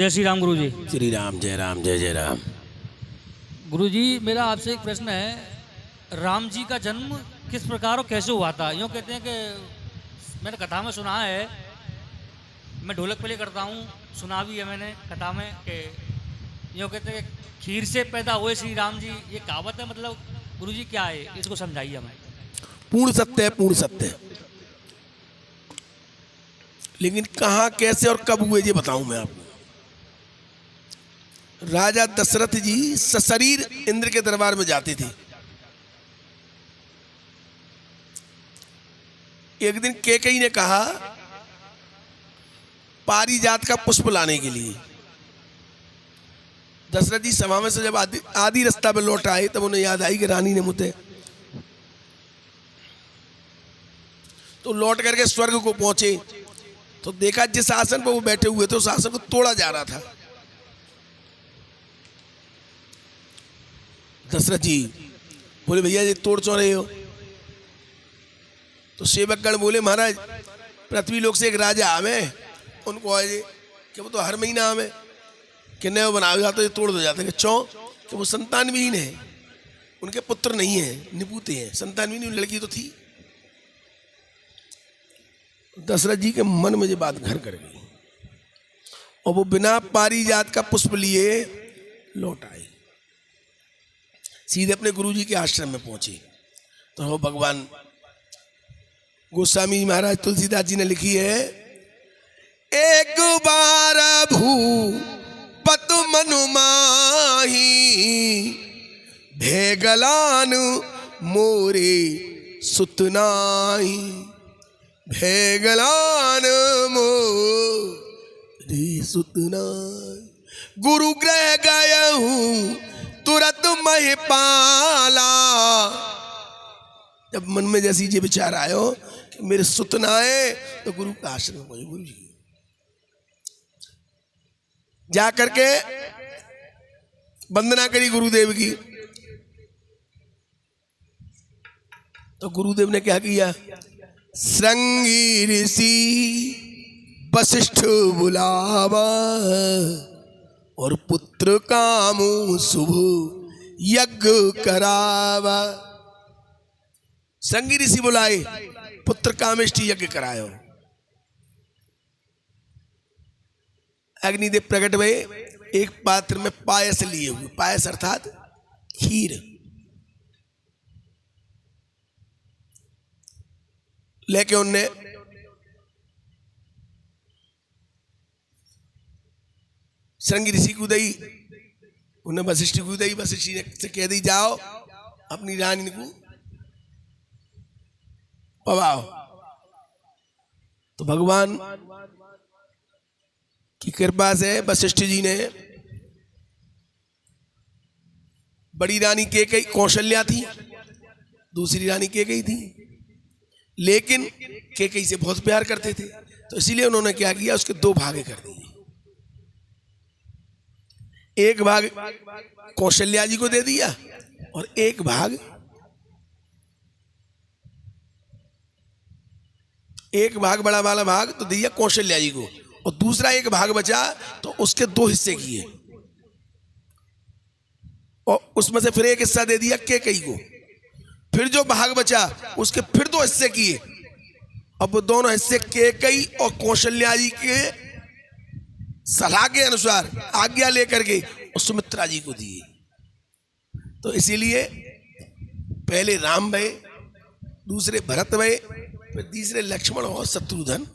जय श्री राम गुरु जी। श्री राम, जय राम, जय जय राम। गुरु जी, मेरा आपसे एक प्रश्न है, राम जी का जन्म किस प्रकार और कैसे हुआ था? यूँ कहते हैं कि मैंने कथा में सुना है, मैं ढोलक प्ले करता हूँ, सुना भी है मैंने कथा में कि यूँ कहते हैं कि खीर से पैदा हुए श्री राम जी, ये कहावत है। मतलब गुरु जी क्या है, इसको समझाइए हमें। पूर्ण सत्य है, पूर्ण सत्य है। लेकिन कहाँ, कैसे और कब हुए ये बताऊं मैं आपको। राजा दशरथ जी सशरीर इंद्र के दरबार में जाते थे। एक दिन कैकेयी ने कहा पारिजात का पुष्प लाने के लिए। दशरथ जी सभा में से जब आधी रास्ता पे लौट आए तब उन्हें याद आई कि रानी ने मुझे, तो लौट करके स्वर्ग को पहुंचे तो देखा जिस आसन पर वो बैठे हुए थे उस आसन को तोड़ा जा रहा था। दशरथ जी बोले भैया ये तोड़ क्यों रहे हो? तो सेवकगण बोले महाराज पृथ्वी लोक से एक राजा आवे, उनको आए कि वो तो हर महीना आवे कि नया बनाया जाता, ये तोड़ दो जाता है क्यों? कि वो संतानविहीन है, उनके पुत्र नहीं है, निपुते हैं, संतानविहीन लड़की तो थी। दशरथ जी के मन में ये बात घर कर गई और वो बिना पारिजात का पुष्प लिए लौट आए, सीधे अपने गुरुजी के आश्रम में पहुंचे। तो वो भगवान गोस्वामी महाराज तुलसीदास जी ने लिखी है, एक बार भूपत मनु माही भेगलान मोरे सुतनाई, भेगलान मोरे सुतनाई, गुरु ग्रह गया हूं तुरंत महिपाला। जब मन में जैसी ये विचार आयो कि मेरे सुतना है तो गुरु का आश्रम पहुंचे। गुरु जी जा करके वंदना करी गुरुदेव की। तो गुरुदेव ने क्या किया, श्रृंगी ऋषि वशिष्ठ बुलावा और पुत्र कामु शुभ यज्ञ करावा। श्रृंगी ऋषि बुलाए, पुत्र कामेष्टि यज्ञ करायो। अग्निदेव प्रकट हुए, एक पात्र में पायस लिए हुए, पायस अर्थात खीर, लेके उनने श्रृंगी ऋषि को दी, उन्हें वशिष्ठ को दी। वशिष्ठ ने से कह दी जाओ अपनी रानी को पवाओ। तो भगवान की कृपा से वशिष्ठ जी ने, बड़ी रानी कैकेयी कौशल्या थी, दूसरी रानी कैकेयी थी, लेकिन कैकेयी से बहुत प्यार करते थे, तो इसीलिए उन्होंने क्या किया, उसके दो भागे कर दिए। एक भाग कौशल्या जी को दे दिया और एक भाग बड़ा वाला भाग तो दिया कौशल्या जी को, और दूसरा एक भाग बचा तो उसके दो हिस्से किए और उसमें से फिर एक हिस्सा दे दिया कैकेयी को। फिर जो भाग बचा उसके फिर दो हिस्से किए। अब वो दोनों हिस्से कैकेयी और कौशल्या जी के सलाह के अनुसार आज्ञा लेकर के सुमित्रा जी को दिए। तो इसीलिए पहले राम भये, दूसरे भरत भये, फिर तीसरे लक्ष्मण और शत्रुघ्न